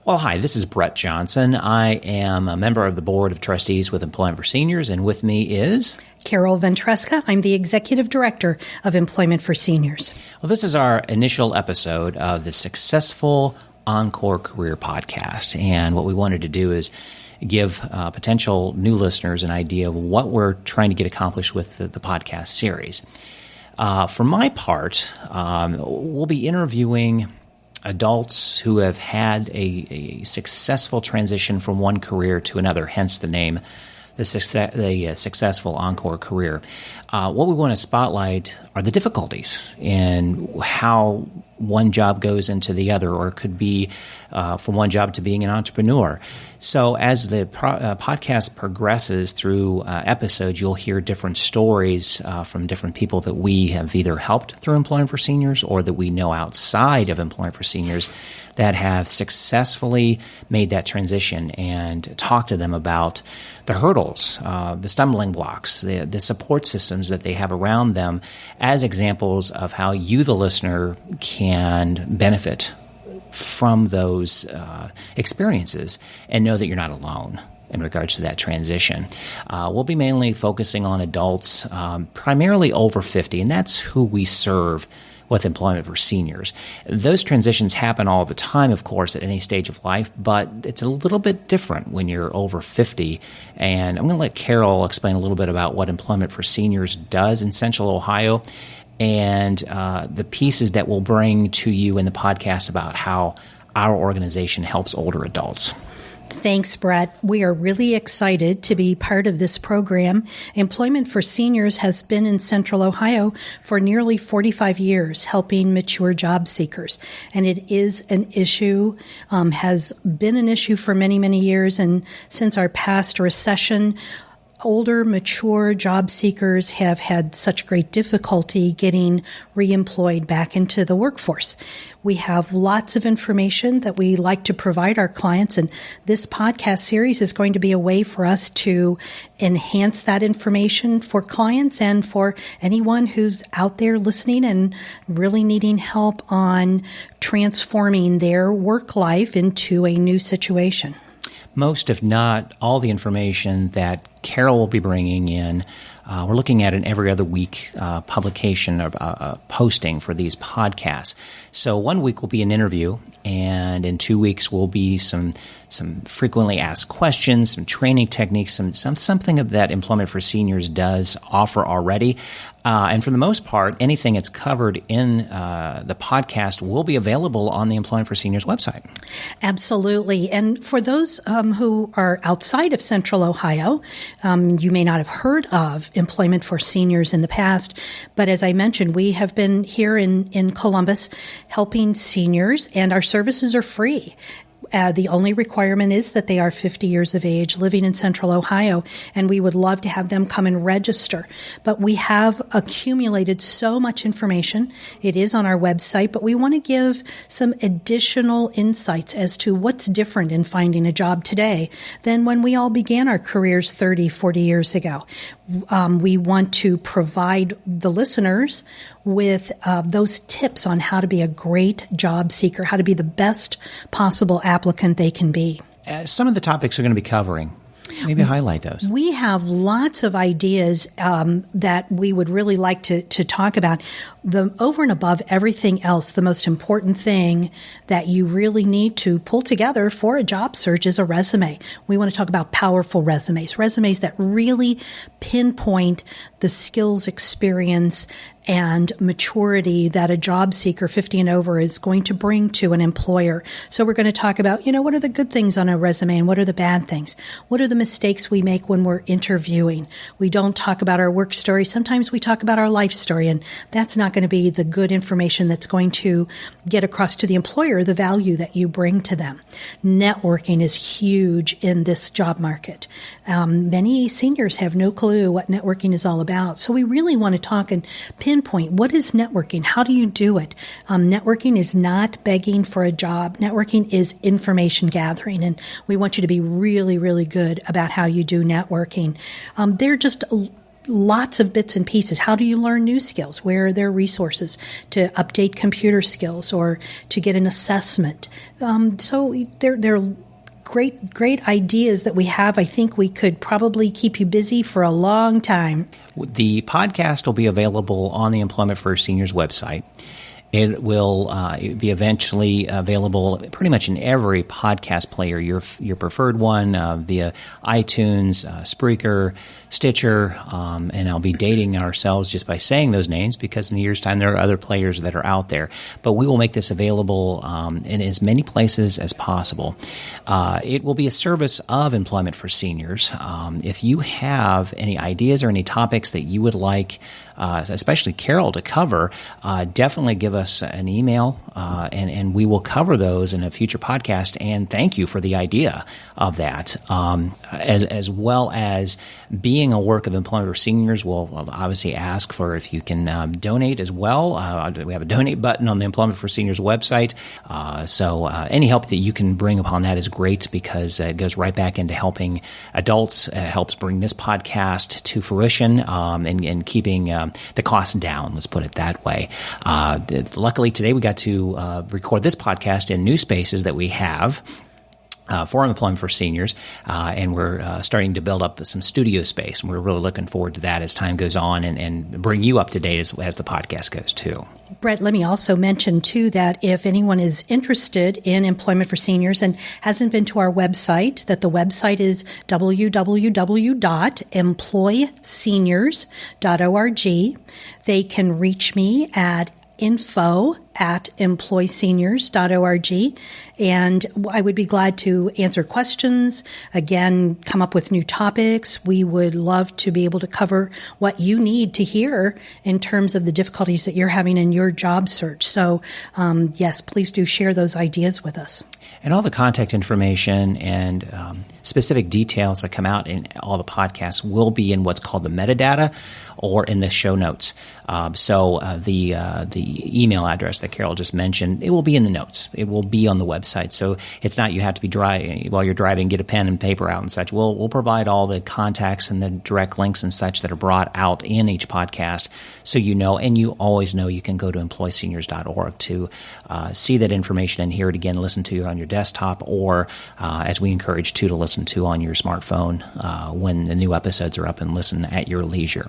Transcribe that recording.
Well, hi, this is Brett Johnson. I am a member of the Board of Trustees with Employment for Seniors, and with me is Carol Ventresca. I'm the Executive Director of Employment for Seniors. Well, this is our initial episode of the Successful Encore Career podcast, and what we wanted to do is give potential new listeners an idea of what we're trying to get accomplished with the podcast series. For my part, we'll be interviewing adults who have had a successful transition from one career to another, hence the name, the Successful Encore Career. What we want to spotlight are the difficulties in how one job goes into the other, or it could be from one job to being an entrepreneur. So as the podcast progresses through episodes, you'll hear different stories from different people that we have either helped through Employment for Seniors or that we know outside of Employment for Seniors that have successfully made that transition, and talk to them about the hurdles, the stumbling blocks, the support systems that they have around them as examples of how you, the listener, can benefit from those experiences and know that you're not alone in regards to that transition. We'll be mainly focusing on adults, primarily over 50, and that's who we serve with Employment for Seniors. Those transitions happen all the time, of course, at any stage of life, but it's a little bit different when you're over 50. And I'm going to let Carol explain a little bit about what Employment for Seniors does in Central Ohio and the pieces that we'll bring to you in the podcast about how our organization helps older adults. Thanks, Brett. We are really excited to be part of this program. Employment for Seniors has been in Central Ohio for nearly 45 years, helping mature job seekers. And it is an issue, has been an issue for many, many years. And since our past recession, older, mature job seekers have had such great difficulty getting reemployed back into the workforce. We have lots of information that we like to provide our clients, and this podcast series is going to be a way for us to enhance that information for clients and for anyone who's out there listening and really needing help on transforming their work life into a new situation. Most, if not all, the information that Carol will be bringing in, we're looking at an every other week publication or posting for these podcasts. So 1 week will be an interview, and in 2 weeks will be some frequently asked questions, some training techniques, something that Employment for Seniors does offer already. And for the most part, anything that's covered in the podcast will be available on the Employment for Seniors website. Absolutely. And for those who are outside of Central Ohio, you may not have heard of Employment for Seniors in the past, but as I mentioned, we have been here in Columbus helping seniors, and our services are free. The only requirement is that they are 50 years of age, living in Central Ohio, and we would love to have them come and register. But we have accumulated so much information. It is on our website, but we want to give some additional insights as to what's different in finding a job today than when we all began our careers 30, 40 years ago. We want to provide the listeners with those tips on how to be a great job seeker, how to be the best possible applicant they can be. Some of the topics we're going to be covering, maybe highlight those. We have lots of ideas that we would really like to talk about. Over and above everything else, the most important thing that you really need to pull together for a job search is a resume. We want to talk about powerful resumes that really pinpoint the skills, experience, and maturity that a job seeker 50 and over is going to bring to an employer. So we're going to talk about, what are the good things on a resume and what are the bad things? What are the mistakes we make when we're interviewing? We don't talk about our work story. Sometimes we talk about our life story, and that's not going to be the good information that's going to get across to the employer the value that you bring to them. Networking is huge in this job market. Many seniors have no clue what networking is all about. So we really want to talk and pinpoint, what is networking? How do you do it? Networking is not begging for a job. Networking is information gathering, and we want you to be really, really good about how you do networking. There are just lots of bits and pieces. How do you learn new skills? Where are there resources to update computer skills or to get an assessment? So there are great ideas that we have. I think we could probably keep you busy for a long time. The podcast will be available on the Employment for Seniors website. It will be eventually available pretty much in every podcast player, your preferred one, via iTunes, Spreaker, Stitcher, and I'll be dating ourselves just by saying those names because in a year's time there are other players that are out there. But we will make this available in as many places as possible. It will be a service of Employment for Seniors. If you have any ideas or any topics that you would like, especially Carol, to cover, definitely give us an email, and we will cover those in a future podcast. And thank you for the idea of that, as well as being a work of Employment for Seniors. We'll obviously ask for if you can donate as well. We have a donate button on the Employment for Seniors website. So any help that you can bring upon that is great because it goes right back into helping adults, helps bring this podcast to fruition, and keeping the cost down. Let's put it that way. Luckily, today we got to record this podcast in new spaces that we have for Employment for Seniors, and we're starting to build up some studio space, and we're really looking forward to that as time goes on and bring you up to date as the podcast goes too. Brett, let me also mention, too, that if anyone is interested in Employment for Seniors and hasn't been to our website, that the website is www.employseniors.org. They can reach me at info@employseniors.org. And I would be glad to answer questions, again, come up with new topics. We would love to be able to cover what you need to hear in terms of the difficulties that you're having in your job search. So, yes, please do share those ideas with us. And all the contact information and specific details that come out in all the podcasts will be in what's called the metadata or in the show notes. So the email address that Carol just mentioned, it will be in the notes. It will be on the website. So it's not you have to be while you're driving, get a pen and paper out and such. We'll provide all the contacts and the direct links and such that are brought out in each podcast, so you know, and you always know you can go to employseniors.org to see that information and hear it again, listen to it on your desktop, or as we encourage to listen to on your smartphone when the new episodes are up, and listen at your leisure.